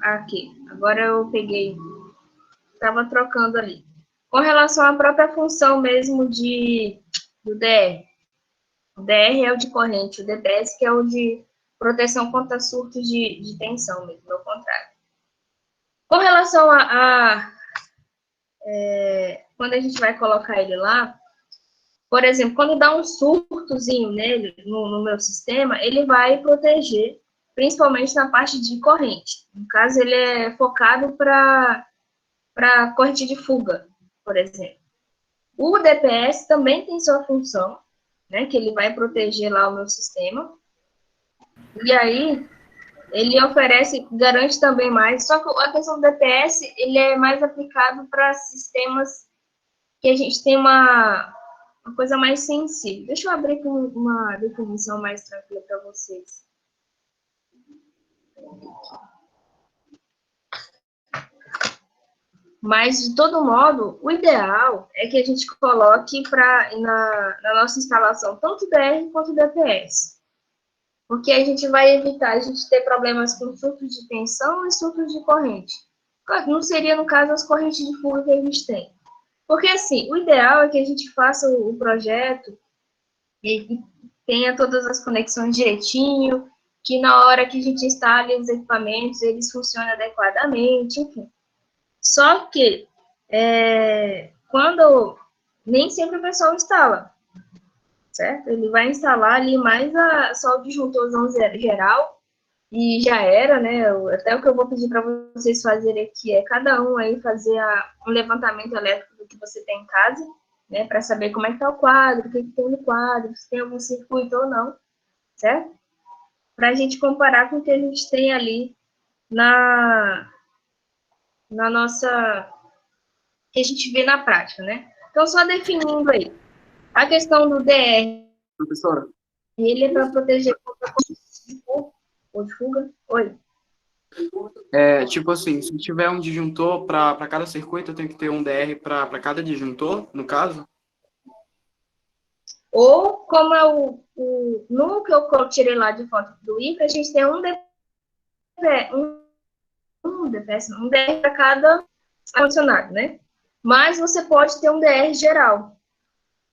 Aqui, agora eu peguei, estava trocando ali. Com relação à própria função mesmo do DR. O DR é o de corrente, o DPS que é o de proteção contra surtos de tensão mesmo, ao contrário. Com relação quando a gente vai colocar ele lá, por exemplo, quando dá um surtozinho nele, no meu sistema, ele vai proteger, principalmente na parte de corrente. No caso, ele é focado para corrente de fuga, por exemplo. O DPS também tem sua função, né, que ele vai proteger lá o meu sistema. E aí, ele oferece, garante também mais, só que a questão do DPS, ele é mais aplicado para sistemas que a gente tem uma coisa mais sensível. Deixa eu abrir com uma definição mais tranquila para vocês. Mas, de todo modo, o ideal é que a gente coloque na nossa instalação tanto o DR quanto o DPS. Porque a gente vai evitar a gente ter problemas com surtos de tensão e surtos de corrente. Não seria, no caso, as correntes de fuga que a gente tem. Porque, assim, o ideal é que a gente faça o projeto e tenha todas as conexões direitinho, que na hora que a gente instale os equipamentos, eles funcionem adequadamente, enfim. Só que, quando nem sempre o pessoal instala, certo? Ele vai instalar ali mais só o disjuntorzão geral e já era, né? Até o que eu vou pedir para vocês fazerem aqui é cada um aí fazer um levantamento elétrico do que você tem em casa, né? Para saber como é que está o quadro, o que tem no quadro, se tem algum circuito ou não, certo? Para a gente comparar com o que a gente tem ali na nossa... que a gente vê na prática, né? Então, só definindo aí. A questão do DR, Professora, ele é para proteger contra ou de fuga. Oi. tipo assim, se tiver um disjuntor para cada circuito, eu tenho que ter um DR para cada disjuntor, no caso? Ou, como é no que eu tirei lá de foto do IFA, a gente tem um DR para cada ar-condicionado, né? Mas você pode ter um DR geral,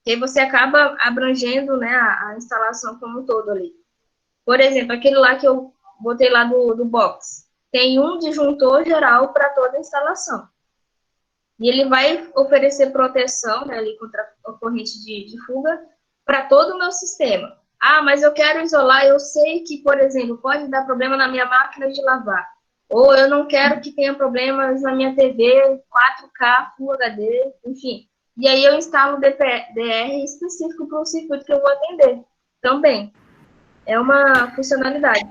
que aí você acaba abrangendo, né, a instalação como um todo ali. Por exemplo, aquele lá que eu botei lá do box, tem um disjuntor geral para toda a instalação. E ele vai oferecer proteção, né, ali contra a corrente de fuga para todo o meu sistema. Ah, mas eu quero isolar, eu sei que, por exemplo, pode dar problema na minha máquina de lavar. Ou eu não quero que tenha problemas na minha TV 4K, Full HD, enfim. E aí eu instalo o DR específico para o circuito que eu vou atender. Também. É uma funcionalidade.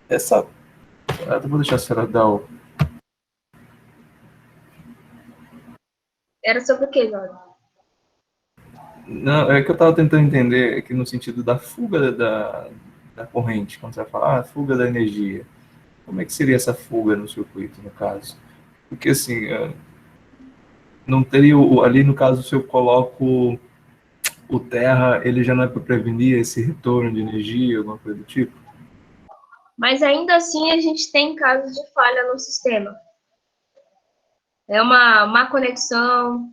Essa. Eu vou deixar a senhora dar o. Era sobre o quê, Jorge? Não, é que eu estava tentando entender aqui no sentido da fuga da corrente, quando você vai falar, fuga da energia. Como é que seria essa fuga no circuito, no caso? Porque assim, não teria ali no caso, se eu coloco o terra, ele já não é para prevenir esse retorno de energia, alguma coisa do tipo? Mas ainda assim a gente tem casos de falha no sistema. É uma má conexão,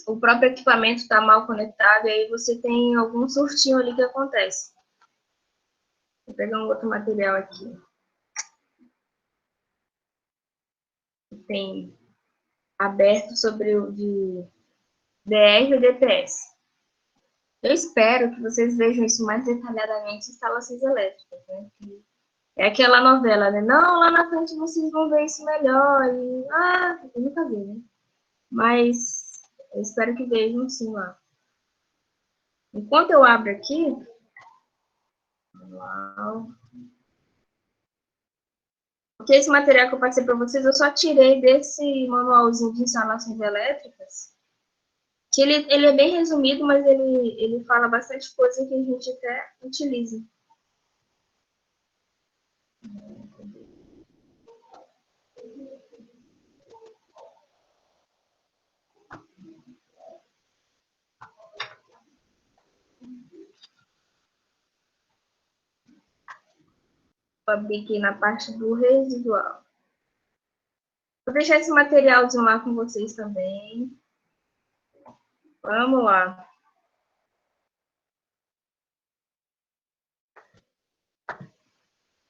o próprio equipamento está mal conectado, e aí você tem algum surtinho ali que acontece. Vou pegar um outro material aqui. Tem aberto sobre o de DR e DPS. Eu espero que vocês vejam isso mais detalhadamente em instalações elétricas, né? É aquela novela, né? Não, lá na frente vocês vão ver isso melhor. E, eu nunca vi, né? Mas eu espero que vejam sim lá. Enquanto eu abro aqui, porque esse material que eu passei para vocês, eu só tirei desse manualzinho de instalações elétricas, que ele é bem resumido, mas ele fala bastante coisa que a gente até utiliza. Eu abri aqui na parte do residual. Vou deixar esse materialzinho lá com vocês também. Vamos lá.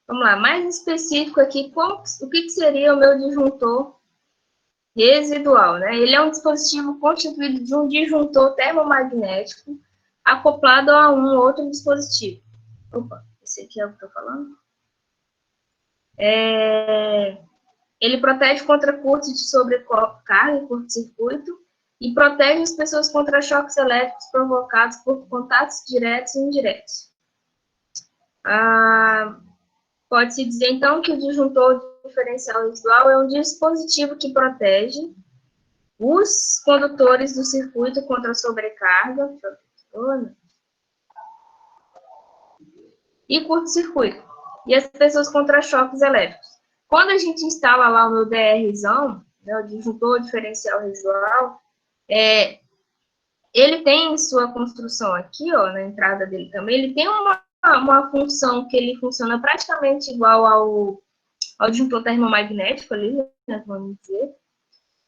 Vamos lá, mais específico aqui, o que seria o meu disjuntor residual, né? Ele é um dispositivo constituído de um disjuntor termomagnético acoplado a um outro dispositivo. Opa, esse aqui é o que eu estou falando? Ele protege contra curtos de sobrecarga e curto-circuito e protege as pessoas contra choques elétricos provocados por contatos diretos e indiretos. Pode-se dizer, então, que o disjuntor diferencial residual é um dispositivo que protege os condutores do circuito contra a sobrecarga e curto-circuito, e as pessoas contra choques elétricos. Quando a gente instala lá o meu DRzão, né, o disjuntor diferencial residual, ele tem sua construção aqui, ó, na entrada dele também, ele tem uma função que ele funciona praticamente igual ao disjuntor termomagnético ali, né, vamos dizer.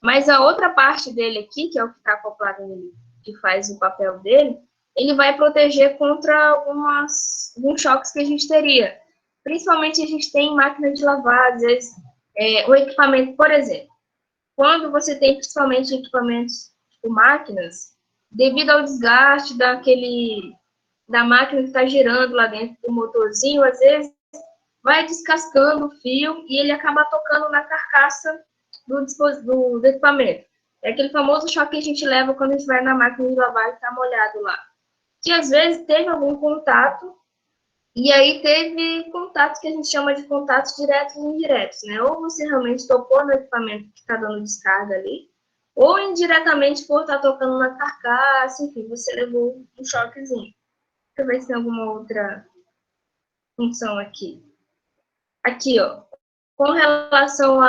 Mas a outra parte dele aqui, que é o que está acoplado nele, que faz o papel dele, ele vai proteger contra alguns choques que a gente teria. Principalmente a gente tem máquina de lavar, às vezes, o equipamento, por exemplo, quando você tem principalmente equipamentos tipo máquinas, devido ao desgaste da máquina que está girando lá dentro do motorzinho, às vezes vai descascando o fio e ele acaba tocando na carcaça do equipamento. É aquele famoso choque que a gente leva quando a gente vai na máquina de lavar e está molhado lá. Que às vezes teve algum contato, e aí teve contatos que a gente chama de contatos diretos e indiretos, né? Ou você realmente tocou no equipamento que está dando descarga ali, ou indiretamente por estar tocando na carcaça, enfim, você levou um choquezinho. Deixa eu ver se tem alguma outra função aqui. Aqui, ó, com relação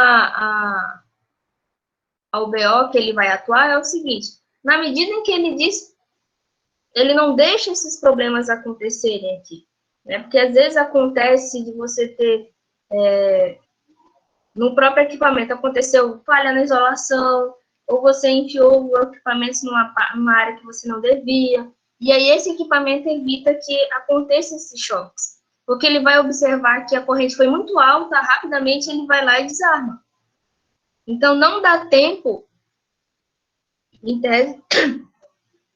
ao BO que ele vai atuar, é o seguinte, na medida em que ele diz, ele não deixa esses problemas acontecerem aqui, né? Porque às vezes acontece de você ter, no próprio equipamento, aconteceu falha na isolação, ou você enfiou o equipamento numa área que você não devia, e aí esse equipamento evita que aconteçam esses choques, porque ele vai observar que a corrente foi muito alta, rapidamente ele vai lá e desarma. Então, não dá tempo, em tese,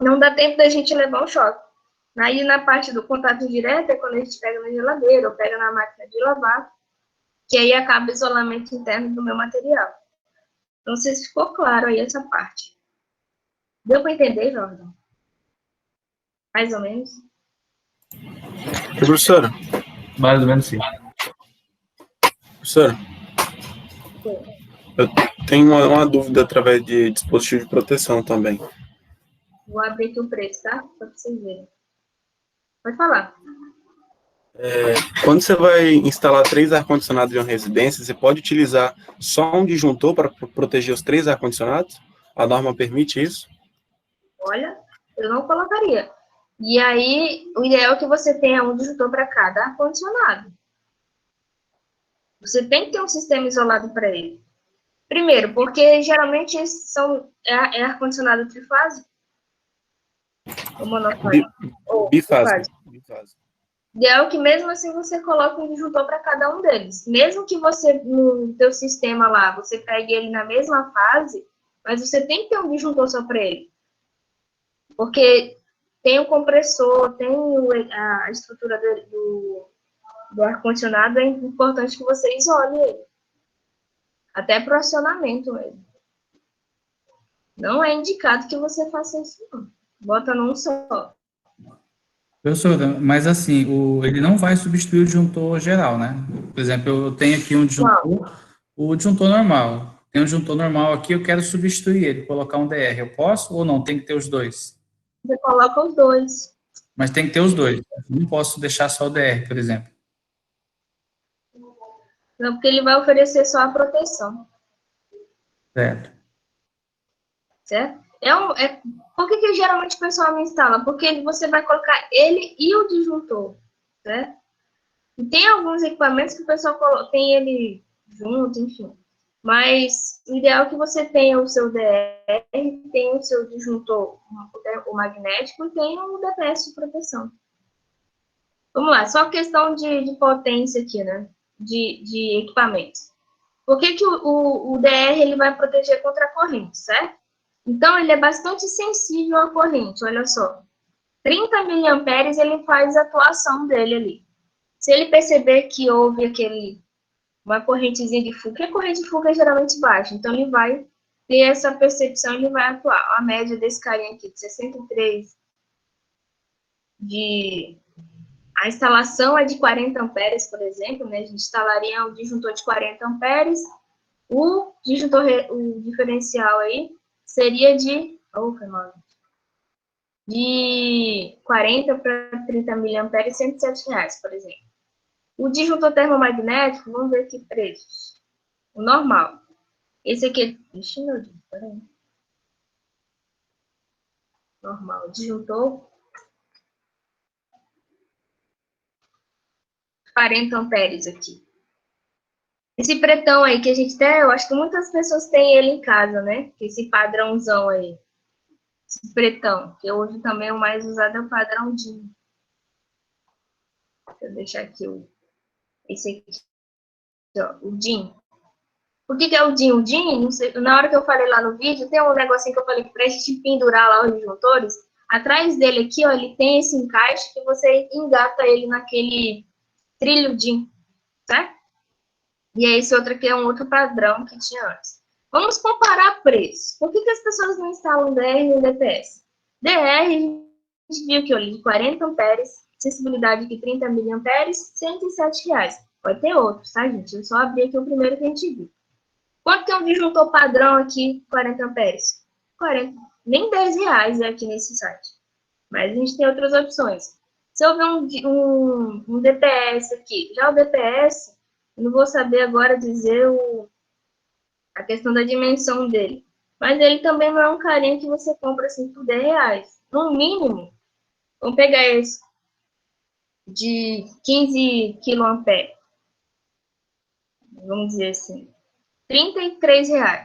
não dá tempo da gente levar um choque. Aí, na parte do contato direto, é quando a gente pega na geladeira ou pega na máquina de lavar, que aí acaba o isolamento interno do meu material. Não sei se ficou claro aí essa parte. Deu para entender, Jordan? Mais ou menos? Professora? Mais ou menos sim. Professora? Eu tenho uma dúvida através de dispositivo de proteção também. Vou abrir aqui o preço, tá? Para vocês verem. Pode falar. Quando você vai instalar 3 ar-condicionados em uma residência, você pode utilizar só um disjuntor para proteger os 3 ar-condicionados? A norma permite isso? Olha, eu não colocaria. E aí, o ideal é que você tenha um disjuntor para cada ar-condicionado. Você tem que ter um sistema isolado para ele. Primeiro, porque geralmente esses é ar-condicionado trifásico. Ou monofásico. Bifásico. Ideal que mesmo assim você coloque um disjuntor para cada um deles. Mesmo que você, no teu sistema lá, você pegue ele na mesma fase, mas você tem que ter um disjuntor só para ele. Porque tem o compressor, tem a estrutura do ar-condicionado, é importante que você isole ele. Até para o acionamento mesmo. Não é indicado que você faça isso, não. Bota num só. Professora, mas assim, ele não vai substituir o disjuntor geral, né? Por exemplo, eu tenho aqui um disjuntor, o disjuntor normal. Tem um disjuntor normal aqui, eu quero substituir ele, colocar um DR. Eu posso ou não? Tem que ter os dois? Você coloca os dois. Mas tem que ter os dois. Não posso deixar só o DR, por exemplo. Não, porque ele vai oferecer só a proteção. Certo. Certo? Por que geralmente o pessoal não instala? Porque você vai colocar ele e o disjuntor, certo? E tem alguns equipamentos que o pessoal tem ele junto, enfim. Mas o ideal é que você tenha o seu DR, tenha o seu disjuntor, o magnético, e tenha o DPS de proteção. Vamos lá, só questão de potência aqui, né? De equipamentos. Por que o DR ele vai proteger contra a corrente, certo? Então, ele é bastante sensível à corrente, olha só. 30 miliamperes ele faz a atuação dele ali. Se ele perceber que houve uma correntezinha de fuga, porque a corrente de fuga é geralmente baixa, então ele vai ter essa percepção, ele vai atuar. A média desse carinha aqui, de 63, a instalação é de 40 amperes, por exemplo, né? A gente instalaria um disjuntor de 40 amperes, o diferencial aí seria de 40 para 30 miliamperes, R$107, por exemplo. O disjuntor termomagnético, vamos ver aqui preços. O normal. Esse aqui, ixi, meu Deus, peraí. Normal, disjuntor 40 amperes aqui. Esse pretão aí que a gente tem, eu acho que muitas pessoas têm ele em casa, né? Esse padrãozão aí. Esse pretão, que hoje também o mais usado é o padrão DIN. Deixa eu deixar aqui esse aqui, ó, o DIN. O que é o DIN? O DIN, não sei, na hora que eu falei lá no vídeo, tem um negocinho que eu falei que pra gente pendurar lá os disjuntores. Atrás dele aqui, ó, ele tem esse encaixe que você engata ele naquele trilho DIN, certo? E aí esse outro aqui é um outro padrão que tinha antes. Vamos comparar preços. Por que as pessoas não instalam DR no DPS? DR, a gente viu que eu de 40 amperes, sensibilidade de 30 miliamperes, R$107. Pode ter outros, tá, gente? Eu só abri aqui o primeiro que a gente viu. Quanto que é um disjuntor padrão aqui, 40 amperes? 40, nem R$10 é aqui nesse site. Mas a gente tem outras opções. Se eu ver um DPS aqui, já o DPS, eu não vou saber agora dizer a questão da dimensão dele. Mas ele também não é um carinha que você compra assim por R$10. No mínimo, vamos pegar esse de 15 kA. Vamos dizer assim. R$33.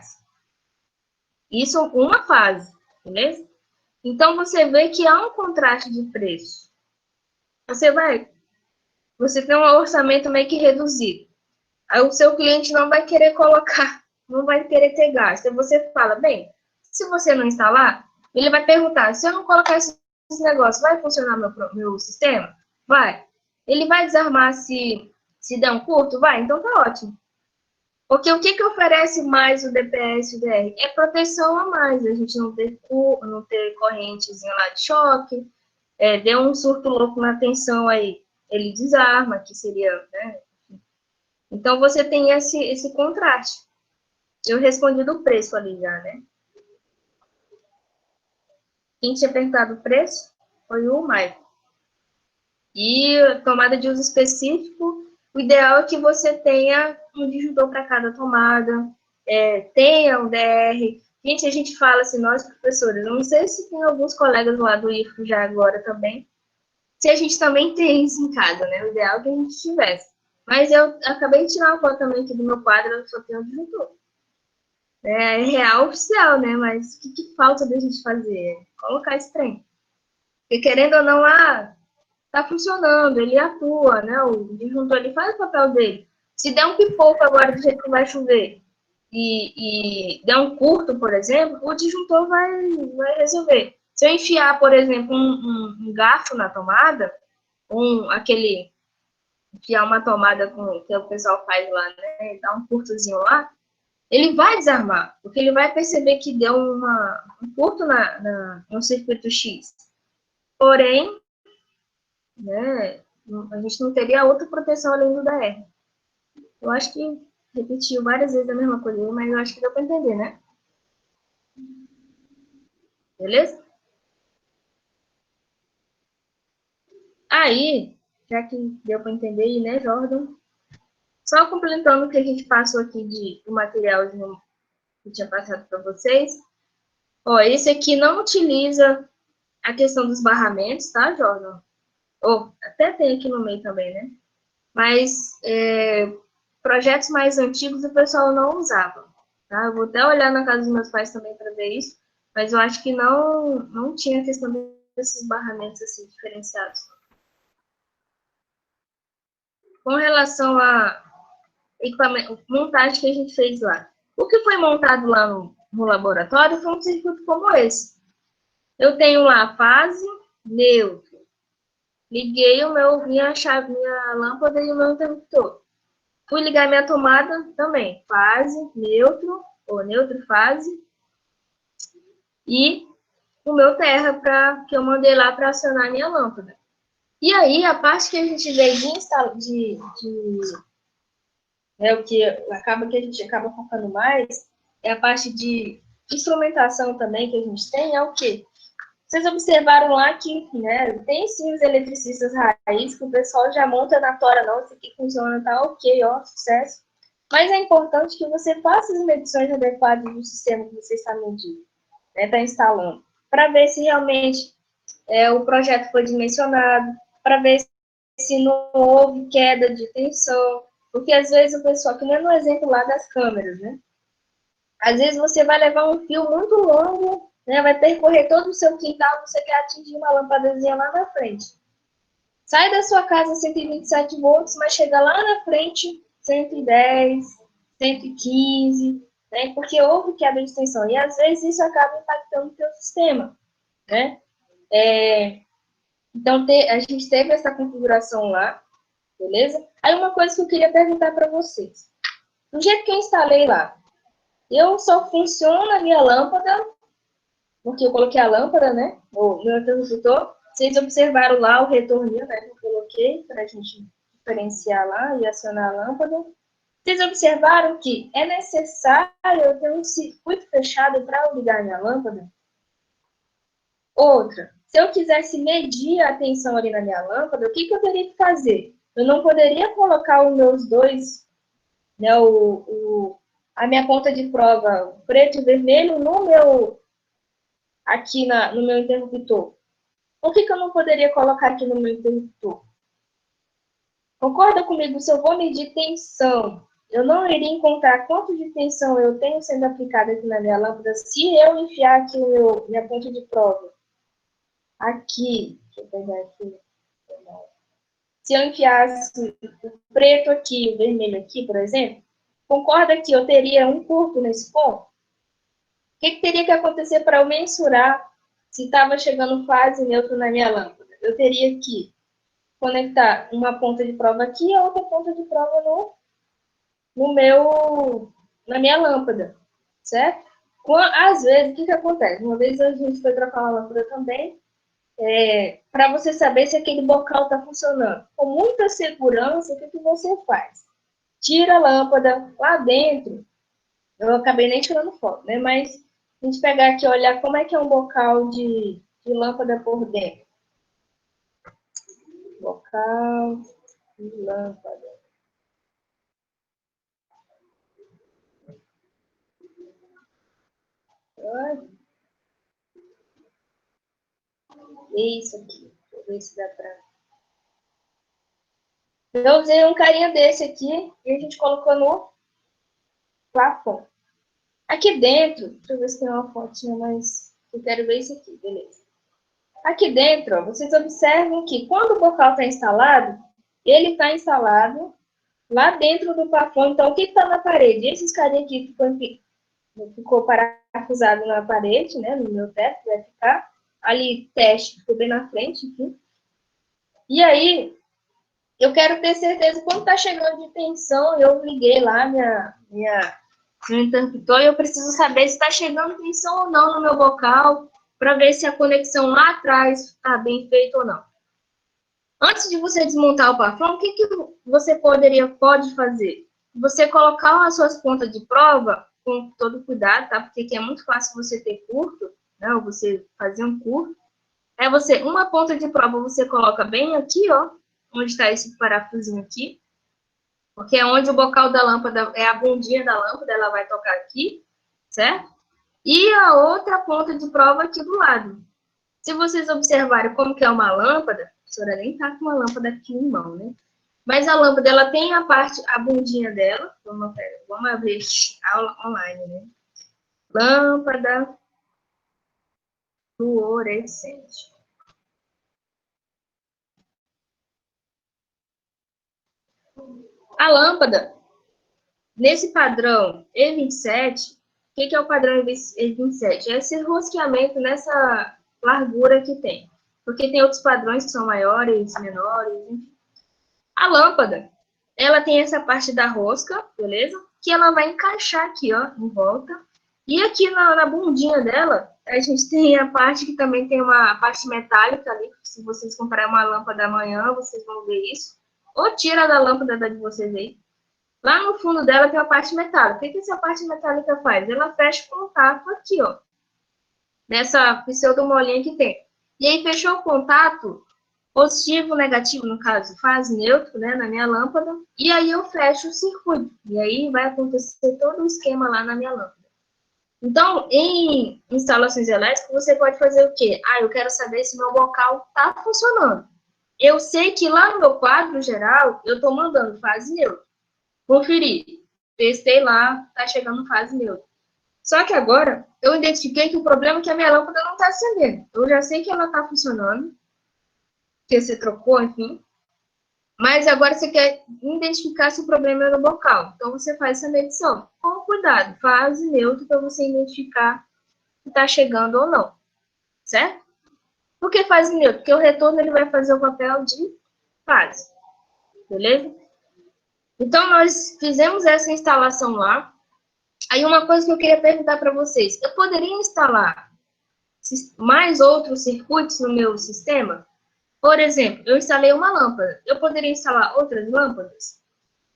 Isso uma fase, beleza? Então, você vê que há um contraste de preço. Você tem um orçamento meio que reduzido. Aí o seu cliente não vai querer colocar, não vai querer ter gasto. Aí você fala, bem, se você não instalar, ele vai perguntar, se eu não colocar esse negócio, vai funcionar meu sistema? Vai. Ele vai desarmar se der um curto? Vai, então tá ótimo. Porque o que oferece mais o DPS e o DR? É proteção a mais, a gente não ter correntezinha lá de choque, deu um surto louco na tensão aí, ele desarma, que seria, né? Então, você tem esse contraste. Eu respondi do preço ali já, né? Quem tinha perguntado o preço foi o Maicon. E tomada de uso específico, o ideal é que você tenha um disjuntor para cada tomada, tenha um DR. Gente, a gente fala assim, nós professores, eu não sei se tem alguns colegas lá do IFO já agora também, se a gente também tem isso em casa, né? O ideal é que a gente tivesse. Mas eu acabei de tirar uma foto também aqui do meu quadro, eu só tenho um disjuntor. É real oficial, né? Mas o que falta da gente fazer? Colocar esse trem. Porque querendo ou não, tá funcionando, ele atua, né? O disjuntor, ele faz o papel dele. Se der um pipoco agora do jeito que vai chover e der um curto, por exemplo, o disjuntor vai resolver. Se eu enfiar, por exemplo, um garfo na tomada, enfiar uma tomada que o pessoal faz lá, né? Dá um curtozinho lá, ele vai desarmar, porque ele vai perceber que deu um curto no circuito X. Porém, né, a gente não teria outra proteção além do DR. Eu acho que repetiu várias vezes a mesma coisa, mas eu acho que deu para entender, né? Beleza? Aí, já que deu para entender, né, Jordan? Só complementando o que a gente passou aqui do material que eu tinha passado para vocês. Ó, esse aqui não utiliza a questão dos barramentos, tá, Jordan? Até tem aqui no meio também, né? Mas projetos mais antigos o pessoal não usava, tá? Eu vou até olhar na casa dos meus pais também para ver isso, mas eu acho que não tinha questão desses barramentos assim diferenciados. Com relação a equipamento, montagem que a gente fez lá. O que foi montado lá no laboratório foi um circuito como esse. Eu tenho lá a fase, neutro. Liguei minha lâmpada e o meu interruptor. Fui ligar minha tomada também. Fase, neutro, ou neutro, fase. E o meu terra, que eu mandei lá para acionar a minha lâmpada. E aí, a parte que a gente veio de instalar, o que acaba que a gente acaba focando mais, é a parte de instrumentação também que a gente tem, é o quê? Vocês observaram lá que, né, tem sim os eletricistas raiz, que o pessoal já monta na tora, não, isso aqui funciona, tá ok, ó, sucesso. Mas é importante que você faça as medições adequadas do sistema que você está medindo, né, está instalando, para ver se realmente o projeto foi dimensionado, para ver se não houve queda de tensão, porque às vezes o pessoal, que nem no exemplo lá das câmeras, né? Às vezes você vai levar um fio muito longo, né? Vai percorrer todo o seu quintal, você quer atingir uma lâmpadazinha lá na frente. Sai da sua casa 127 volts, mas chega lá na frente 110, 115, né? Porque houve queda de tensão. E às vezes isso acaba impactando o seu sistema, né? Então, a gente teve essa configuração lá, beleza? Aí, uma coisa que eu queria perguntar para vocês. Do jeito que eu instalei lá, eu só funciona a minha lâmpada, porque eu coloquei a lâmpada, né? O meu interruptor. Vocês observaram lá o retorninho, né? Que eu coloquei para a gente diferenciar lá e acionar a lâmpada. Vocês observaram que é necessário eu ter um circuito fechado para ligar minha lâmpada? Outra, se eu quisesse medir a tensão ali na minha lâmpada, o que eu teria que fazer? Eu não poderia colocar os meus dois, né, a minha ponta de prova, o preto e vermelho, aqui no meu interruptor. Por que eu não poderia colocar aqui no meu interruptor? Concorda comigo? Se eu vou medir tensão, eu não iria encontrar quanto de tensão eu tenho sendo aplicada aqui na minha lâmpada se eu enfiar aqui minha ponta de prova. Aqui, deixa eu pegar aqui. Se eu enfiasse o preto aqui, o vermelho aqui, por exemplo, concorda que eu teria um curto nesse ponto? O que teria que acontecer para eu mensurar se estava chegando fase neutra na minha lâmpada? Eu teria que conectar uma ponta de prova aqui e outra ponta de prova na minha lâmpada, certo? Às vezes, o que acontece? Uma vez a gente foi trocar uma lâmpada também, para você saber se aquele bocal está funcionando. Com muita segurança, o que você faz? Tira a lâmpada lá dentro. Eu acabei nem tirando foto, né? Mas a gente pegar aqui e olhar como é que é um bocal de lâmpada por dentro. Bocal de lâmpada. Isso aqui. Deixa eu ver se dá pra... Eu usei um carinha desse aqui e a gente colocou no plafond. Aqui dentro, deixa eu ver se tem uma fotinha, mas eu quero ver isso aqui, beleza. Aqui dentro, ó, vocês observam que quando o bocal está instalado, ele está instalado lá dentro do plafond. Então, o que está na parede? Esses carinha aqui ficou parafusado na parede, né, no meu teto, vai ficar. Ali, teste, ficou bem na frente, enfim. E aí, eu quero ter certeza, quando está chegando de tensão, eu liguei lá meu interruptor e eu preciso saber se está chegando tensão ou não no meu bocal, para ver se a conexão lá atrás está bem feita ou não. Antes de você desmontar o plafond, o que você pode fazer? Você colocar as suas pontas de prova com todo cuidado, tá? Porque aqui é muito fácil você ter curto, né? Ou você fazer um curto. Uma ponta de prova você coloca bem aqui, ó, onde está esse parafusinho aqui, porque é onde o bocal da lâmpada, é a bundinha da lâmpada, ela vai tocar aqui, certo? E a outra ponta de prova aqui do lado. Se vocês observarem como que é uma lâmpada, a senhora nem tá com uma lâmpada aqui em mão, né? Mas a lâmpada, ela tem a bundinha dela. Vamos abrir aula online, né? Lâmpada fluorescente. A lâmpada, nesse padrão E27, o que é o padrão E27? É esse rosqueamento nessa largura que tem. Porque tem outros padrões que são maiores, menores, enfim. A lâmpada, ela tem essa parte da rosca, beleza? Que ela vai encaixar aqui, ó, em volta. E aqui na bundinha dela, a gente tem a parte que também tem uma parte metálica ali. Se vocês comprarem uma lâmpada amanhã, vocês vão ver isso. Ou tira da lâmpada de vocês aí. Lá no fundo dela tem a parte metálica. O que essa parte metálica faz? Ela fecha o contato aqui, ó. Nessa pseudomolinha que tem. E aí, fechou o contato, positivo, negativo, no caso, fase neutro, né, na minha lâmpada. E aí eu fecho o circuito. E aí vai acontecer todo o esquema lá na minha lâmpada. Então, em instalações elétricas, você pode fazer o quê? Eu quero saber se meu bocal está funcionando. Eu sei que lá no meu quadro geral, eu estou mandando fase neutra. Conferir. Testei lá, está chegando fase neutra. Só que agora, eu identifiquei que o problema é que a minha lâmpada não está acendendo. Eu já sei que ela está funcionando, que você trocou, enfim. Mas agora você quer identificar se o problema é no bocal. Então, você faz essa medição. Com cuidado, fase neutra para você identificar se está chegando ou não. Certo? Por que fase neutra? Porque o retorno ele vai fazer o papel de fase. Beleza? Então, nós fizemos essa instalação lá. Aí, uma coisa que eu queria perguntar para vocês. Eu poderia instalar mais outros circuitos no meu sistema? Por exemplo, eu instalei uma lâmpada. Eu poderia instalar outras lâmpadas?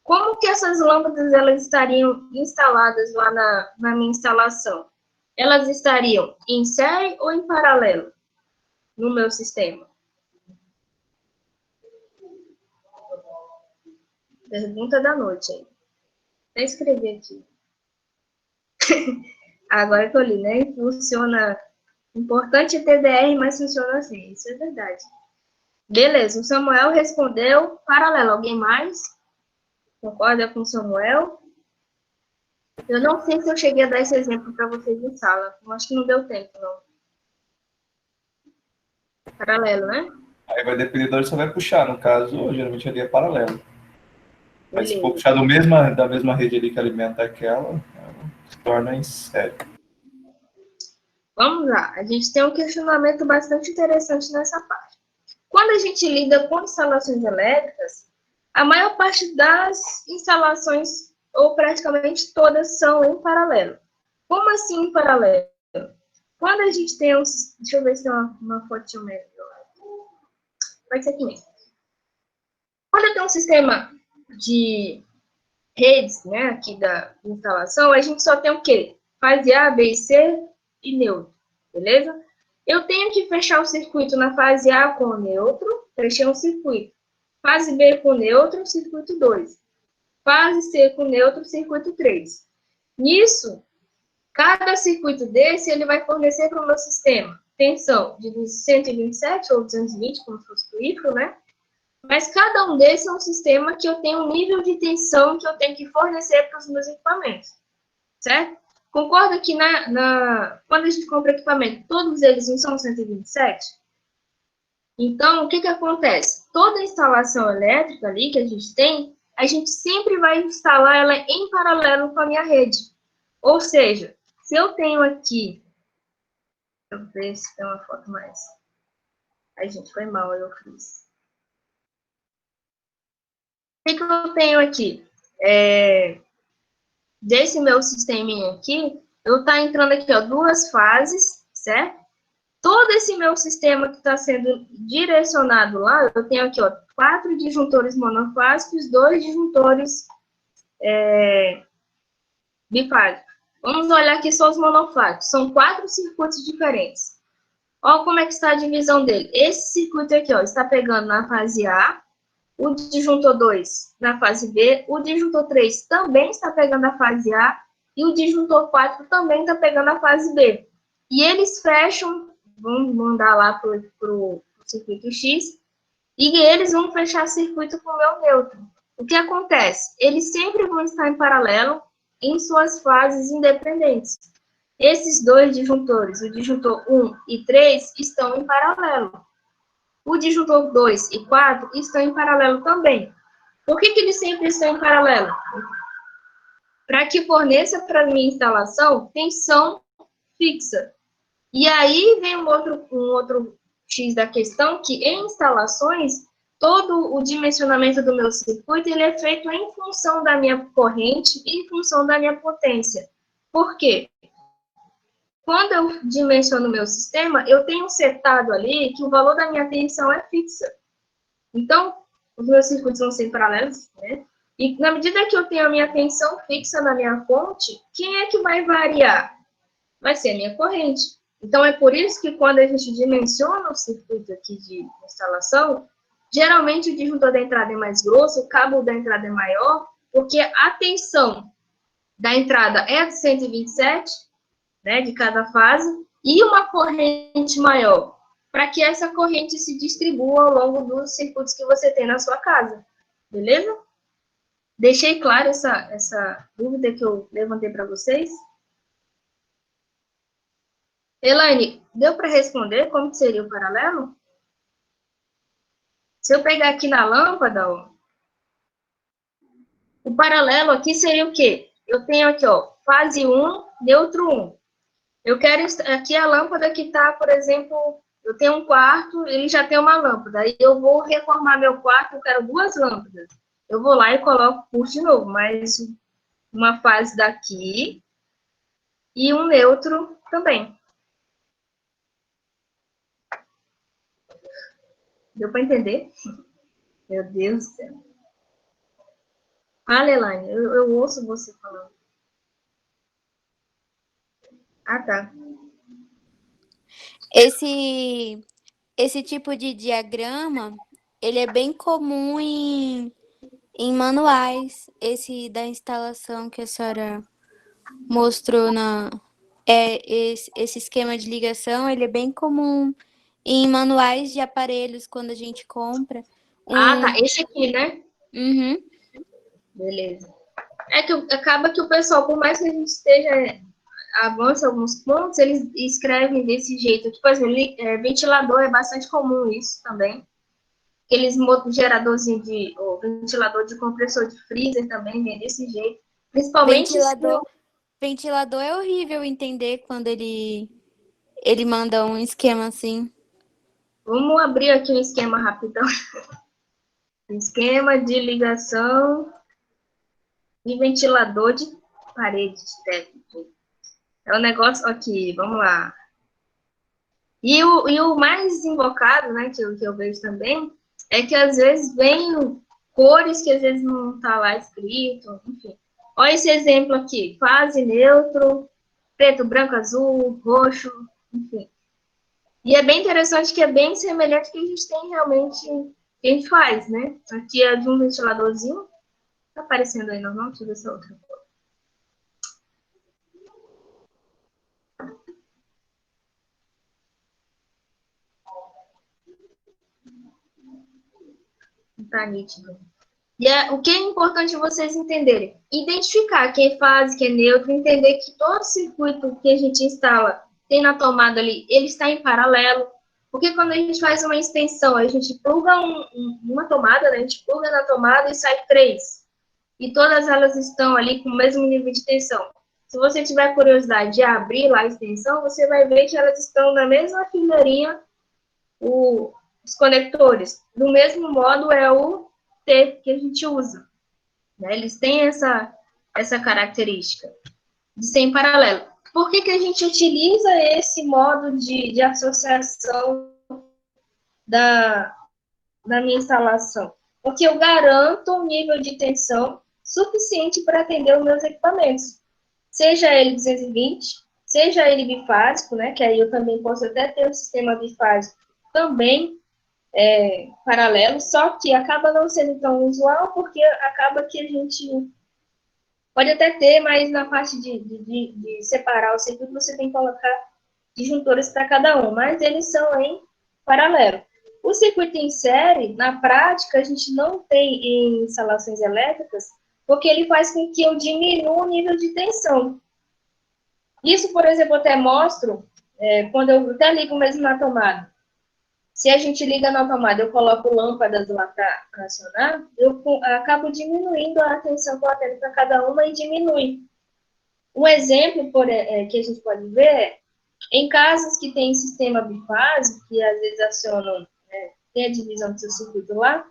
Como que essas lâmpadas elas estariam instaladas lá na minha instalação? Elas estariam em série ou em paralelo no meu sistema? Pergunta da noite aí. Vou escrever aqui. Agora que eu li, né? Funciona. Importante ter DR, mas funciona assim. Isso é verdade. Beleza, o Samuel respondeu paralelo. Alguém mais? Concorda com o Samuel? Eu não sei se eu cheguei a dar esse exemplo para vocês em sala. Eu acho que não deu tempo, não. Paralelo, né? Aí vai depender de onde você vai puxar. No caso, geralmente ali é paralelo. Mas se for Beleza. puxar da mesma rede ali que alimenta aquela, se torna em série. Vamos lá. A gente tem um questionamento bastante interessante nessa parte. Quando a gente lida com instalações elétricas, a maior parte das instalações, ou praticamente todas, são em paralelo. Como assim em paralelo? Quando a gente tem deixa eu ver se tem uma fotinha melhor. Vai ser aqui mesmo. Quando eu tenho um sistema de redes, né, aqui da instalação, a gente só tem o quê? Fase A, B e C e neutro, beleza? Eu tenho que fechar o circuito na fase A com o neutro, fechei um circuito. Fase B com neutro, circuito 2. Fase C com neutro, circuito 3. Nisso, cada circuito desse, ele vai fornecer para o meu sistema tensão de 127 ou 220, como se fosse o IFO, né? Mas cada um desses é um sistema que eu tenho um nível de tensão que eu tenho que fornecer para os meus equipamentos, certo? Concorda que quando a gente compra equipamento, todos eles não são 127? Então, o que acontece? Toda instalação elétrica ali que a gente sempre vai instalar ela em paralelo com a minha rede. Ou seja, se eu tenho aqui... Deixa eu ver se tem uma foto mais... Ai, gente, foi mal, eu fiz. O que eu tenho aqui? Desse meu sisteminha aqui, eu tá entrando aqui, ó, 2 fases, certo? Todo esse meu sistema que está sendo direcionado lá, eu tenho aqui, ó, 4 disjuntores monofásicos, 2 disjuntores bifásicos. Vamos olhar aqui só os monofásicos. São 4 circuitos diferentes. Olha como é que está a divisão dele. Esse circuito aqui, ó, está pegando na fase A, o disjuntor 2 na fase B, o disjuntor 3 também está pegando a fase A, e o disjuntor 4 também está pegando a fase B. E eles fecham, vamos mandar lá para o circuito X, E eles vão fechar circuito com o meu neutro. O que acontece? Eles sempre vão estar em paralelo em suas fases independentes. Esses dois disjuntores, o disjuntor 1 e 3, estão em paralelo. O disjuntor 2 e 4 estão em paralelo também. Por que eles sempre estão em paralelo? Para que forneça para a minha instalação tensão fixa. E aí vem um outro X da questão, que em instalações, todo o dimensionamento do meu circuito ele é feito em função da minha corrente e em função da minha potência. Por quê? Quando eu dimensiono o meu sistema, eu tenho setado ali que o valor da minha tensão é fixa. Então, os meus circuitos vão ser paralelos, né? E na medida que eu tenho a minha tensão fixa na minha fonte, quem é que vai variar? Vai ser a minha corrente. Então, é por isso que quando a gente dimensiona o circuito aqui de instalação, geralmente o disjuntor da entrada é mais grosso, o cabo da entrada é maior, porque a tensão da entrada é de 127, né, de cada fase, e uma corrente maior, para que essa corrente se distribua ao longo dos circuitos que você tem na sua casa. Beleza? Deixei claro essa dúvida que eu levantei para vocês? Elaine, deu para responder como seria o paralelo? Se eu pegar aqui na lâmpada, ó, o paralelo aqui seria o quê? Eu tenho aqui, ó, fase 1, neutro 1. Eu quero aqui a lâmpada que está, por exemplo, eu tenho um quarto, ele já tem uma lâmpada. Aí eu vou reformar meu quarto, eu quero 2 lâmpadas. Eu vou lá e coloco, puxo de novo, mais uma fase daqui e um neutro também. Deu para entender? Meu Deus do céu. Fala, Elaine, eu ouço você falando. Ah, tá. Esse tipo de diagrama, ele é bem comum em manuais. Esse da instalação que a senhora mostrou esse esquema de ligação, ele é bem comum em manuais de aparelhos quando a gente compra. Ah, tá. Esse aqui, né? Uhum. Beleza. É que acaba que o pessoal, por mais que a gente esteja avança alguns pontos, eles escrevem desse jeito. Tipo assim, ventilador é bastante comum isso também. Aqueles geradorzinho ou ventilador de compressor de freezer também vem desse jeito. Principalmente Ventilador é horrível entender quando ele manda um esquema assim. Vamos abrir aqui um esquema rapidão. Esquema de ligação de ventilador de parede técnico. É um negócio aqui, vamos lá. E o mais invocado, né, que eu vejo também, é que às vezes vem cores que às vezes não está lá escrito, enfim. Olha esse exemplo aqui, fase, neutro, preto, branco, azul, roxo, enfim. E é bem interessante que é bem semelhante ao que a gente tem realmente, que a gente faz, né? Aqui é de um ventiladorzinho, tá aparecendo aí normal, deixa eu ver essa outra. Tá nítido. E o que é importante vocês entenderem? Identificar quem é fase, quem é neutro, entender que todo circuito que a gente instala tem na tomada ali, ele está em paralelo. Porque quando a gente faz uma extensão, a gente pluga uma tomada, né? A gente pluga na tomada e sai 3. E todas elas estão ali com o mesmo nível de tensão. Se você tiver curiosidade de abrir lá a extensão, você vai ver que elas estão na mesma fileirinha, os conectores. Do mesmo modo é o T que a gente usa. Né? Eles têm essa característica de ser em paralelo. Por que a gente utiliza esse modo de associação da minha instalação? Porque eu garanto um nível de tensão suficiente para atender os meus equipamentos. Seja ele 220, seja ele bifásico, né? Que aí eu também posso até ter um sistema bifásico também paralelo, só que acaba não sendo tão usual, porque acaba que a gente pode até ter, mas na parte de separar o circuito, você tem que colocar disjuntores para cada um, mas eles são em paralelo. O circuito em série, na prática, a gente não tem em instalações elétricas, porque ele faz com que eu diminua o nível de tensão. Isso, por exemplo, eu até mostro, quando eu até ligo mesmo na tomada. Se a gente liga na tomada, eu coloco lâmpadas lá para acionar, eu acabo diminuindo a tensão que eu atendo para cada uma e diminui. Um exemplo que a gente pode ver é, em casas que tem sistema bifásico, que às vezes acionam, tem a divisão do seu circuito lá,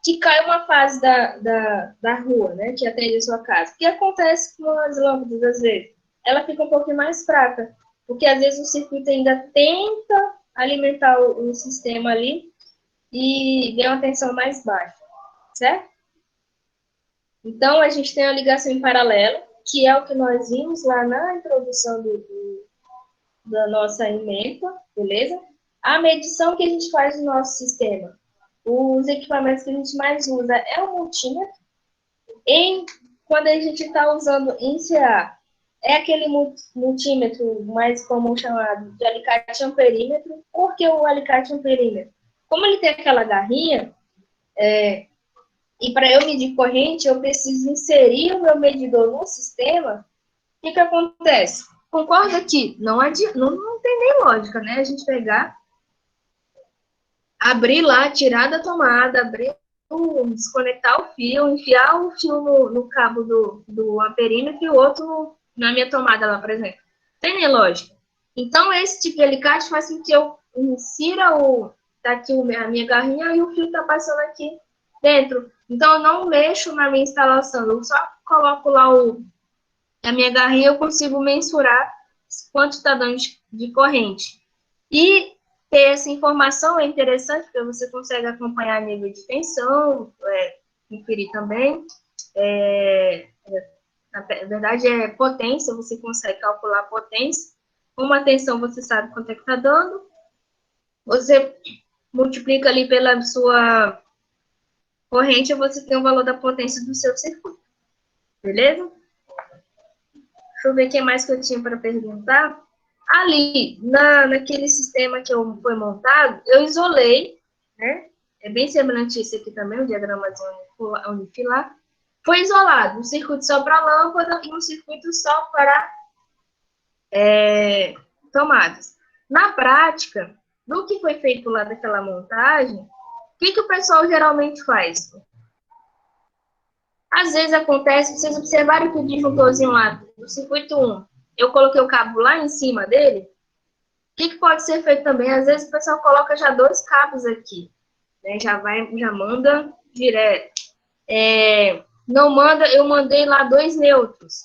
que cai uma fase da rua, né, que atende a sua casa. O que acontece com as lâmpadas, às vezes? Ela fica um pouquinho mais fraca, porque às vezes o circuito ainda tenta alimentar o sistema ali e deu uma tensão mais baixa, certo? Então, a gente tem a ligação em paralelo, que é o que nós vimos lá na introdução da nossa ementa, beleza? A medição que a gente faz no nosso sistema, os equipamentos que a gente mais usa é o multímetro. Quando a gente está usando em CA, é aquele multímetro mais comum chamado de alicate amperímetro. Por que o alicate amperímetro? Como ele tem aquela garrinha, e para eu medir corrente, eu preciso inserir o meu medidor no sistema. O que acontece? Concorda que não tem nem lógica, né? A gente pegar, abrir lá, tirar da tomada, desconectar o fio, enfiar o fio no cabo do amperímetro e o outro na minha tomada lá, por exemplo. Tem nem lógica. Então, esse tipo de alicate faz com que eu insira daqui a minha garrinha e o fio está passando aqui dentro. Então, eu não mexo na minha instalação, eu só coloco lá a minha garrinha, eu consigo mensurar quanto está dando de corrente. E ter essa informação é interessante, porque você consegue acompanhar nível de tensão, conferir também. Na verdade, é potência, você consegue calcular a potência. Uma tensão, você sabe quanto é que está dando. Você multiplica ali pela sua corrente, você tem o valor da potência do seu circuito. Beleza? Deixa eu ver o que mais que eu tinha para perguntar. Ali, naquele sistema que foi montado, eu isolei, né? É bem semelhante isso aqui também, o diagramazinho unifilar. Foi isolado um circuito só para lâmpada e um circuito só para tomadas. Na prática, do que foi feito lá daquela montagem, o que o pessoal geralmente faz? Às vezes acontece, vocês observaram que o disjuntorzinho lá do circuito 1, eu coloquei o cabo lá em cima dele. O que pode ser feito também? Às vezes o pessoal coloca já 2 cabos aqui, né? Já manda direto. Não manda, eu mandei lá 2 neutros.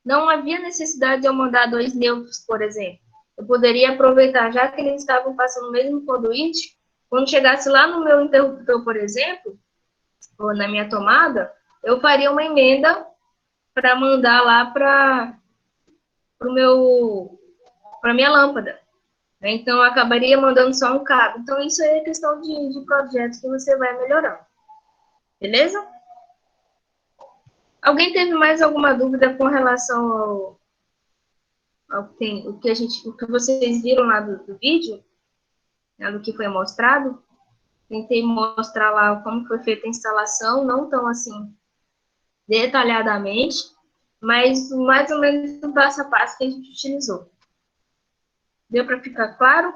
Não havia necessidade de eu mandar 2 neutros, por exemplo. Eu poderia aproveitar, já que eles estavam passando o mesmo conduíte, quando chegasse lá no meu interruptor, por exemplo, ou na minha tomada, eu faria uma emenda para mandar lá para minha lâmpada. Então, eu acabaria mandando só um cabo. Então, isso aí é questão de projetos que você vai melhorando. Beleza? Alguém teve mais alguma dúvida com relação ao que vocês viram lá do vídeo? Né, do que foi mostrado? Tentei mostrar lá como foi feita a instalação, não tão assim detalhadamente, mas mais ou menos o passo a passo que a gente utilizou. Deu para ficar claro?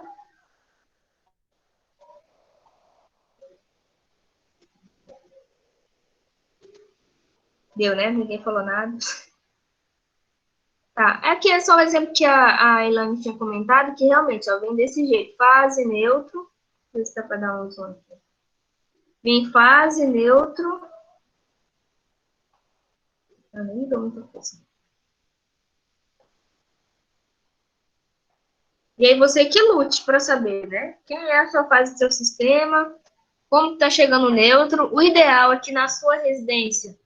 Deu, né? Ninguém falou nada. Tá, aqui é só o exemplo que a Elane tinha comentado, que realmente, ó, vem desse jeito, fase, neutro, deixa eu ver se dá para dar um zoom aqui. Vem fase, neutro, eu nem dou muita coisa. E aí você que lute para saber, né? Quem é a sua fase do seu sistema, como está chegando o neutro. O ideal é que na sua residência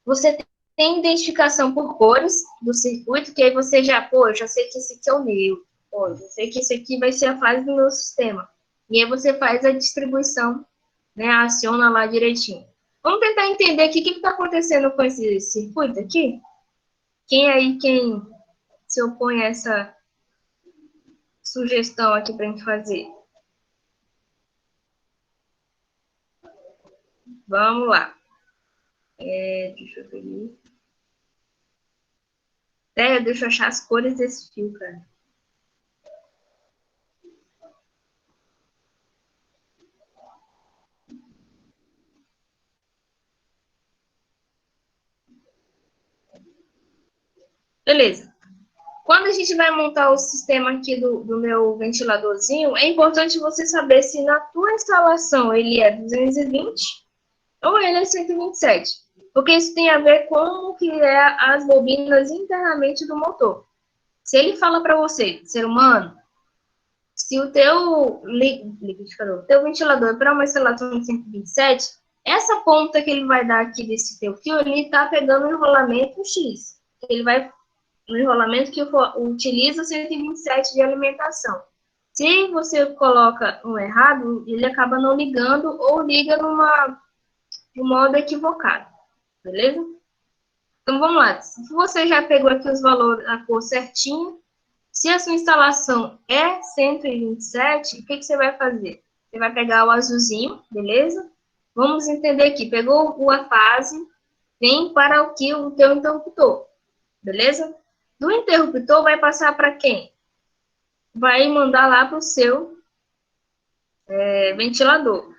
você tem identificação por cores do circuito, que aí você já sei que esse aqui é o neutro, já sei que esse aqui vai ser a fase do meu sistema. E aí você faz a distribuição, né? Aciona lá direitinho. Vamos tentar entender aqui o que está acontecendo com esse circuito aqui? Quem se opõe a essa sugestão aqui para a gente fazer? Vamos lá. Deixa eu ver. Deixa eu achar as cores desse fio, cara. Beleza. Quando a gente vai montar o sistema aqui do meu ventiladorzinho, é importante você saber se na tua instalação ele é 220 ou ele é 127. Porque isso tem a ver com o que é as bobinas internamente do motor. Se ele fala para você, ser humano, se o teu liquidificador, teu ventilador é para uma instalação de 127, essa ponta que ele vai dar aqui desse teu fio, ele está pegando um enrolamento X. Ele vai no enrolamento que utiliza 127 de alimentação. Se você coloca um errado, ele acaba não ligando ou liga de modo equivocado. Beleza? Então, vamos lá. Se você já pegou aqui os valores, a cor certinha, se a sua instalação é 127, o que você vai fazer? Você vai pegar o azulzinho, beleza? Vamos entender aqui. Pegou a fase, vem para o teu interruptor, beleza? Do interruptor vai passar para quem? Vai mandar lá para o seu ventilador.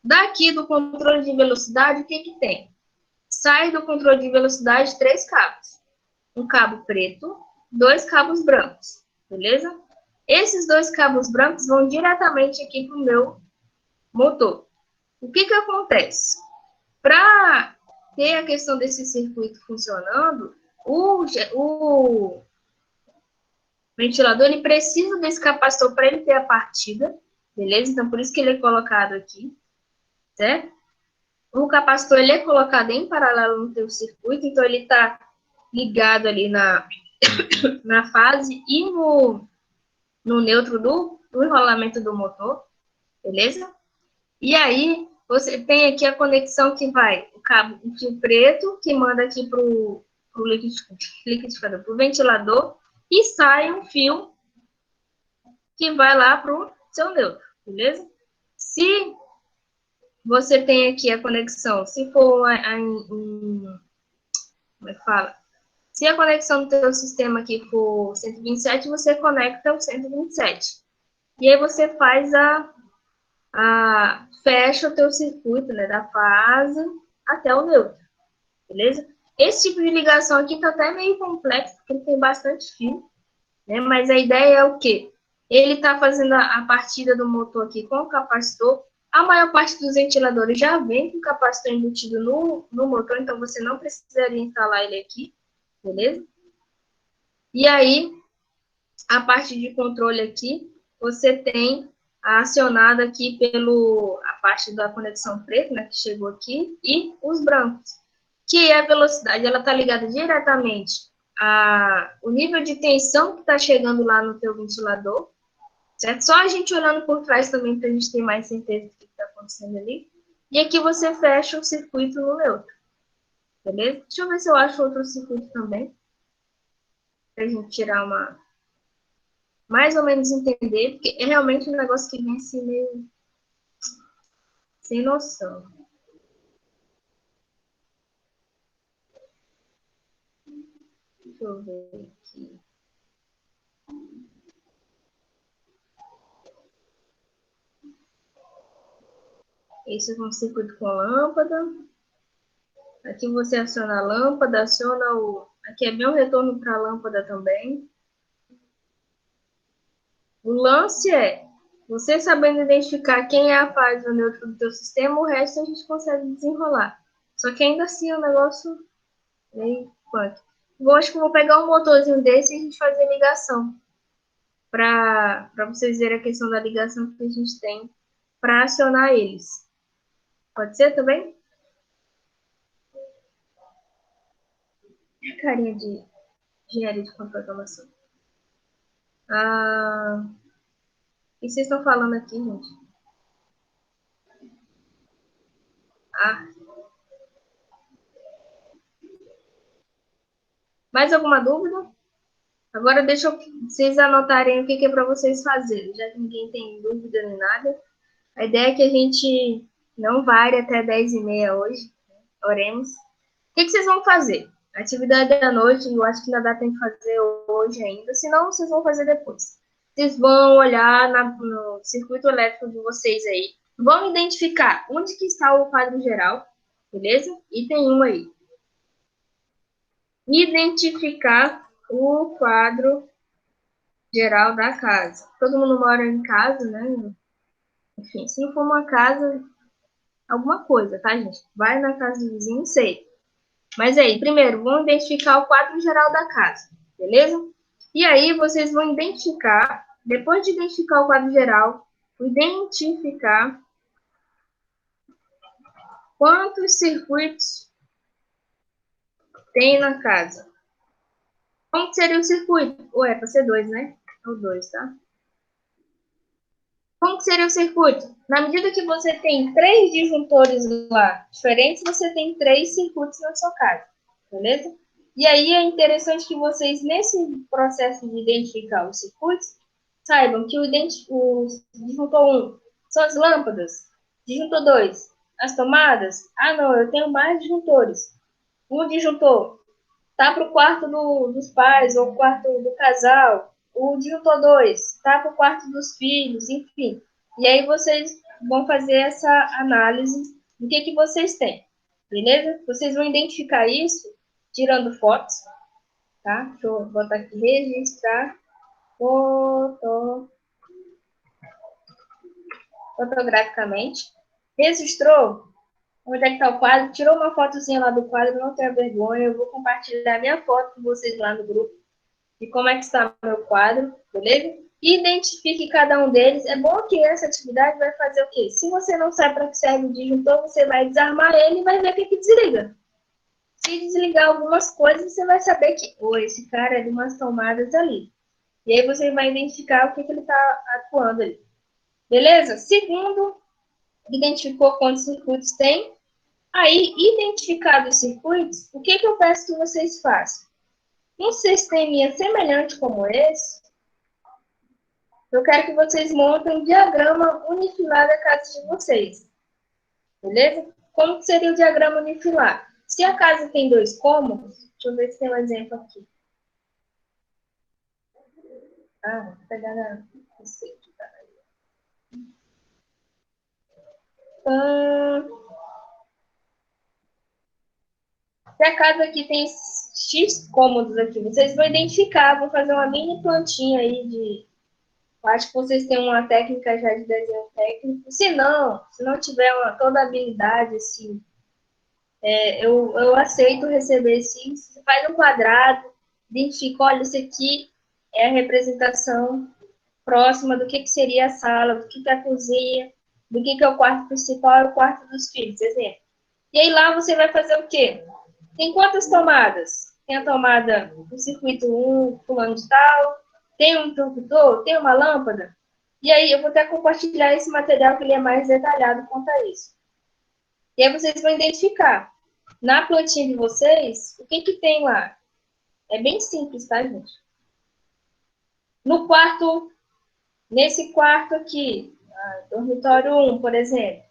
Daqui do controle de velocidade, o que tem? Sai do controle de velocidade 3 cabos. Um cabo preto, 2 cabos brancos, beleza? Esses 2 cabos brancos vão diretamente aqui para o meu motor. O que acontece? Para ter a questão desse circuito funcionando, o ventilador ele precisa desse capacitor para ele ter a partida, beleza? Então, por isso que ele é colocado aqui, certo? O capacitor ele é colocado em paralelo no teu circuito, então ele está ligado ali na fase e no neutro do enrolamento do motor, beleza? E aí, você tem aqui a conexão que vai, o fio preto, que manda aqui para o liquidificador, para o ventilador, e sai um fio que vai lá para o seu neutro, beleza? Se você tem aqui a conexão, se for como é que fala? Se a conexão do teu sistema aqui for 127, você conecta o 127. E aí você faz fecha o teu circuito, né, da fase até o neutro, beleza? Esse tipo de ligação aqui tá até meio complexo, porque ele tem bastante fio, né? Mas a ideia é o quê? Ele tá fazendo a partida do motor aqui com o capacitor. A maior parte dos ventiladores já vem com o capacitor embutido no motor, então você não precisaria instalar ele aqui, beleza? E aí, a parte de controle aqui, você tem acionada aqui a parte da conexão preta, né, que chegou aqui, e os brancos, que é a velocidade, ela está ligada diretamente ao nível de tensão que está chegando lá no teu ventilador, certo? Só a gente olhando por trás também para a gente ter mais certeza do que está acontecendo ali. E aqui você fecha o circuito no neutro, beleza? Deixa eu ver se eu acho outro circuito também, para a gente tirar mais ou menos entender, porque é realmente um negócio que vem assim meio sem noção. Deixa eu ver aqui. Esse é um circuito com lâmpada. Aqui você aciona a lâmpada, aqui é bem o retorno para a lâmpada também. O lance é, você sabendo identificar quem é a fase do neutro do teu sistema, o resto a gente consegue desenrolar. Só que ainda assim é um negócio meio punk. Acho que eu vou pegar um motorzinho desse e a gente fazer ligação. Para vocês verem a questão da ligação que a gente tem para acionar eles. Pode ser também? Carinha de engenharia de programação. O que vocês estão falando aqui, gente? Mais alguma dúvida? Agora deixa vocês anotarem o que é para vocês fazerem, já que ninguém tem dúvida nem nada. A ideia é que a gente Não vale até 10h30 hoje. Oremos. O que vocês vão fazer? Atividade da noite, eu acho que ainda dá tempo de fazer hoje ainda, senão vocês vão fazer depois. Vocês vão olhar no circuito elétrico de vocês aí, vão identificar onde que está o quadro geral, beleza? Item 1 aí. Identificar o quadro geral da casa. Todo mundo mora em casa, né? Enfim, se não for uma casa, alguma coisa, tá, gente? Vai na casa do vizinho, sei. Mas aí, primeiro, vão identificar o quadro geral da casa, beleza? E aí, vocês vão identificar, depois de identificar o quadro geral, identificar quantos circuitos tem na casa. Como que seria o circuito? Ué, para ser 2, né? Ou 2, tá? Como que seria o circuito? Na medida que você tem 3 disjuntores lá diferentes, você tem 3 circuitos na sua casa, beleza? E aí é interessante que vocês, nesse processo de identificar os circuitos, saibam que o disjuntor 1 são as lâmpadas, disjuntor 2, as tomadas. Ah, não, eu tenho mais disjuntores. Um disjuntor tá para o quarto dos pais ou quarto do casal. O disjuntor 2 tá para o quarto dos filhos, enfim. E aí vocês vão fazer essa análise do que vocês têm, beleza? Vocês vão identificar isso tirando fotos, tá? Deixa eu botar aqui, registrar fotograficamente. Registrou? Onde é que está o quadro? Tirou uma fotozinha lá do quadro, não tenha vergonha. Eu vou compartilhar minha foto com vocês lá no grupo de como é que está o meu quadro, beleza? Identifique cada um deles. É bom que essa atividade vai fazer o quê? Se você não sabe para que serve o disjuntor, você vai desarmar ele e vai ver o que desliga. Se desligar algumas coisas, você vai saber que esse cara é de umas tomadas ali. E aí você vai identificar o que ele está atuando ali. Beleza? Segundo, identificou quantos circuitos tem. Aí, identificados os circuitos, o que eu peço que vocês façam? Um sisteminha semelhante como esse, eu quero que vocês montem um diagrama unifilar da casa de vocês. Beleza? Como seria o diagrama unifilar? Se a casa tem 2 cômodos, deixa eu ver se tem um exemplo aqui. Vou pegar na receita. Se a casa aqui tem X cômodos aqui, vocês vão identificar, vão fazer uma mini plantinha aí de... Acho que vocês têm uma técnica já de desenho técnico. Se não tiver toda a habilidade, assim, eu aceito receber sim. Você faz um quadrado, identifica, olha, isso aqui é a representação próxima do que seria a sala, do que é a cozinha, do que é o quarto principal e o quarto dos filhos, exemplo. E aí lá você vai fazer o quê? Tem quantas tomadas? Tem a tomada do circuito 1, fulano de tal, tem um interruptor, tem uma lâmpada. E aí eu vou até compartilhar esse material que ele é mais detalhado quanto a isso. E aí vocês vão identificar na plantinha de vocês o que tem lá. É bem simples, tá, gente? No quarto, nesse quarto aqui, dormitório 1, por exemplo,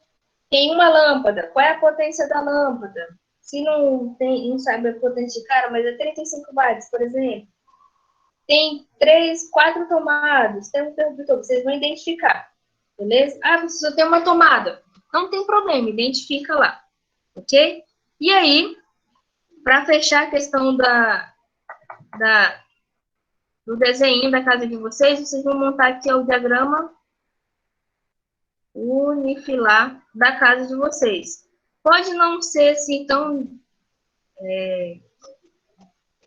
tem uma lâmpada. Qual é a potência da lâmpada? Se não sabe a potência de cara, mas é 35 watts, por exemplo. Tem 4 tomadas, tem um interruptor, vocês vão identificar, beleza? Você só tem uma tomada. Não tem problema, identifica lá, ok? E aí, para fechar a questão do desenho da casa de vocês vão montar aqui o diagrama unifilar da casa de vocês. Pode não ser assim tão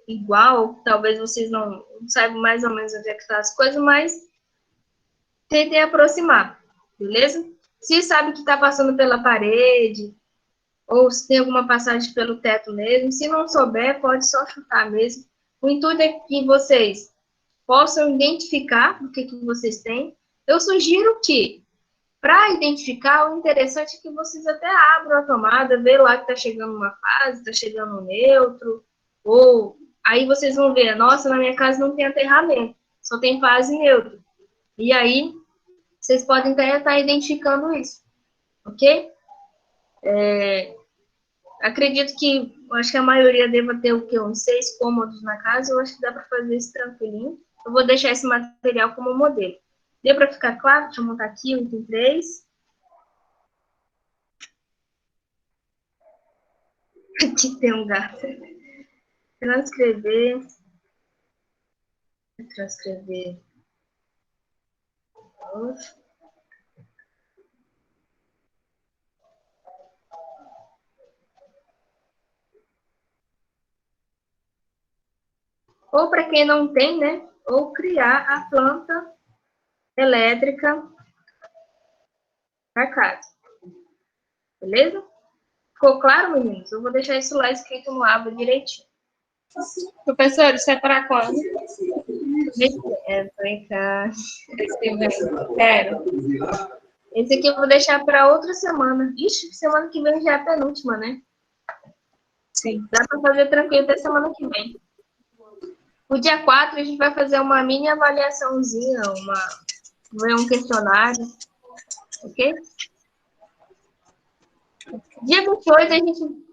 igual, talvez vocês não saibam mais ou menos onde é que estão as coisas, mas tentem aproximar, beleza? Se sabe que está passando pela parede, ou se tem alguma passagem pelo teto mesmo, se não souber, pode só chutar mesmo. O intuito é que vocês possam identificar o que vocês têm. Eu sugiro que, para identificar, o interessante é que vocês até abram a tomada, vê lá que está chegando uma fase, está chegando um neutro, ou aí vocês vão ver, nossa, na minha casa não tem aterramento, só tem fase neutra. E aí, vocês podem até estar identificando isso, ok? Acredito que, acho que a maioria deva ter o quê? Uns 6 cômodos na casa, eu acho que dá para fazer isso tranquilinho. Eu vou deixar esse material como modelo. Deu para ficar claro? Deixa eu montar aqui, 1 em 3. Aqui tem um gato. Transcrever. Transcrever. Ou para quem não tem, né? Ou criar a planta elétrica da casa. Beleza? Ficou claro, meninos? Eu vou deixar isso lá escrito no aba direitinho. Professor, isso é para quando? Tô brincando. Quero. Esse aqui eu vou deixar para outra semana. Ixi, semana que vem já é a penúltima, né? Sim. Dá para fazer tranquilo até semana que vem. O dia 4 a gente vai fazer uma mini avaliaçãozinha, um questionário, ok? Dia 28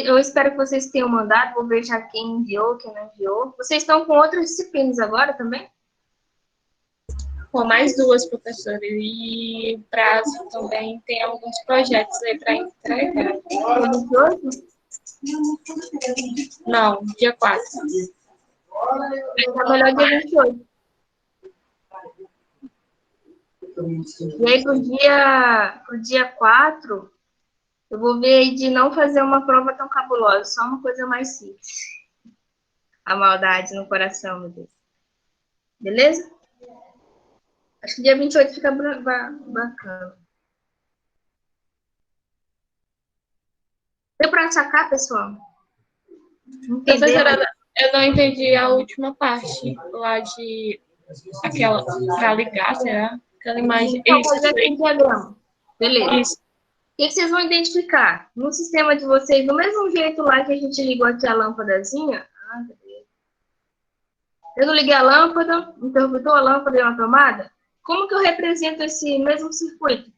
eu espero que vocês tenham mandado, vou ver já quem enviou, quem não enviou. Vocês estão com outras disciplinas agora também? Com mais 2, professora. E prazo também tem alguns projetos aí para entregar. Dia 28? Não, dia 4. Tá melhor dia 28. E aí, pro dia 4, eu vou ver aí de não fazer uma prova tão cabulosa, só uma coisa mais simples. A maldade no coração, meu Deus. Beleza? Acho que dia 28 fica bacana. Deu para sacar, pessoal? Professora, eu não entendi a última parte lá de aquela para ligar, será? Aquela imagem. Então, fazer aqui o diagrama. Beleza. Isso. O que vocês vão identificar? No sistema de vocês, do mesmo jeito lá que a gente ligou aqui a lâmpadazinha. Eu não liguei a lâmpada, interruptor, a lâmpada e uma tomada. Como que eu represento esse mesmo circuito?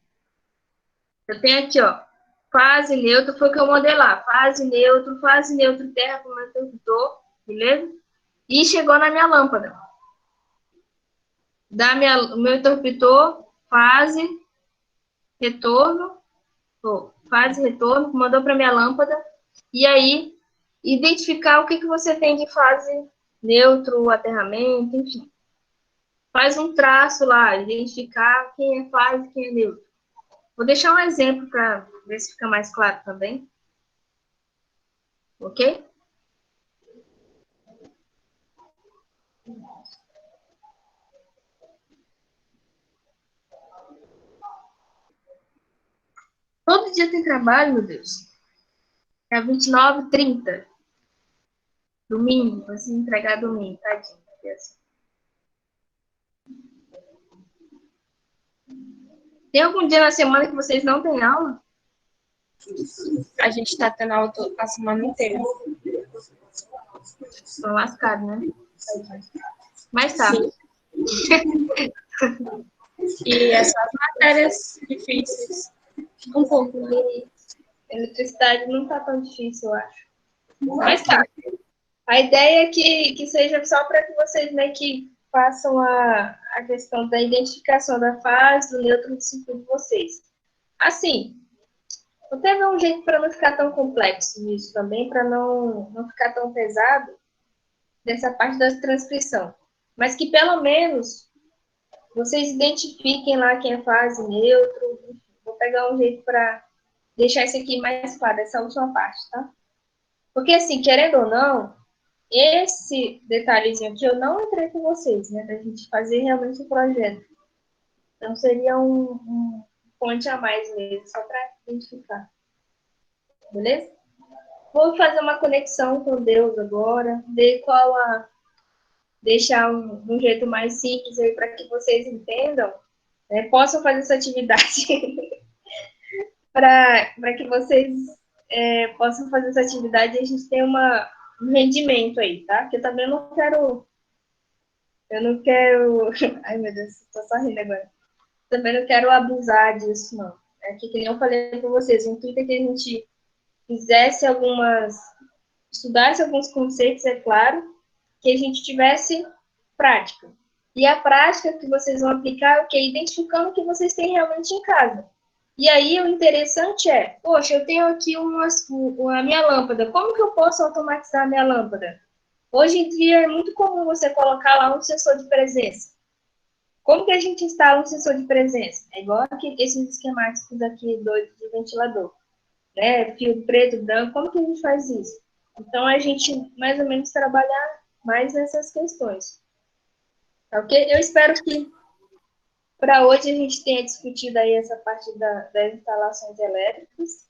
Eu tenho aqui, ó, fase, neutro, foi o que eu mandei lá. Fase, neutro, terra com o meu interruptor, beleza? E chegou na minha lâmpada. O meu interruptor, fase, retorno, mandou para minha lâmpada. E aí, identificar o que você tem de fase, neutro, aterramento, enfim. Faz um traço lá, identificar quem é fase e quem é neutro. Vou deixar um exemplo para ver se fica mais claro também. Ok? Todo dia tem trabalho, meu Deus. É 29, 30. Domingo, vai se entregar domingo, tadinho. Tem algum dia na semana que vocês não têm aula? A gente está tendo aula a semana inteira. Estão lascados, né? Mas tá. E essas matérias difíceis. Um pouco, né? Eletricidade não tá tão difícil, eu acho. Mas tá. A ideia é que seja só para que vocês meio que façam a questão da identificação da fase, do neutro do circuito de vocês. Assim, vou até ver um jeito para não ficar tão complexo isso também, para não ficar tão pesado dessa parte da transcrição. Mas que pelo menos vocês identifiquem lá quem é fase, neutro. Vou pegar um jeito para deixar isso aqui mais claro, essa última parte, tá? Porque assim, querendo ou não, esse detalhezinho aqui eu não entrei com vocês, né? Da gente fazer realmente o projeto. Então seria um ponte a mais mesmo, só para identificar. Beleza? Vou fazer uma conexão com Deus agora, ver deixar um jeito mais simples aí para que vocês entendam, né? Possam fazer essa atividade para que vocês possam fazer essa atividade e a gente tem um rendimento aí, tá? Que eu também não quero... Ai, meu Deus, tô só rindo agora. Também não quero abusar disso, não. Aqui, que nem eu falei para vocês, o intuito é que a gente estudasse alguns conceitos, é claro, que a gente tivesse prática. E a prática que vocês vão aplicar é o quê? Identificando o que vocês têm realmente em casa. E aí, o interessante é, poxa, eu tenho aqui a minha lâmpada, como que eu posso automatizar a minha lâmpada? Hoje em dia, é muito comum você colocar lá um sensor de presença. Como que a gente instala um sensor de presença? É igual esses esquemáticos aqui de ventilador, né? Fio preto, branco, como que a gente faz isso? Então, a gente, mais ou menos, trabalhar mais nessas questões. Tá ok? Eu espero que, para hoje, a gente tenha discutido aí essa parte das instalações elétricas.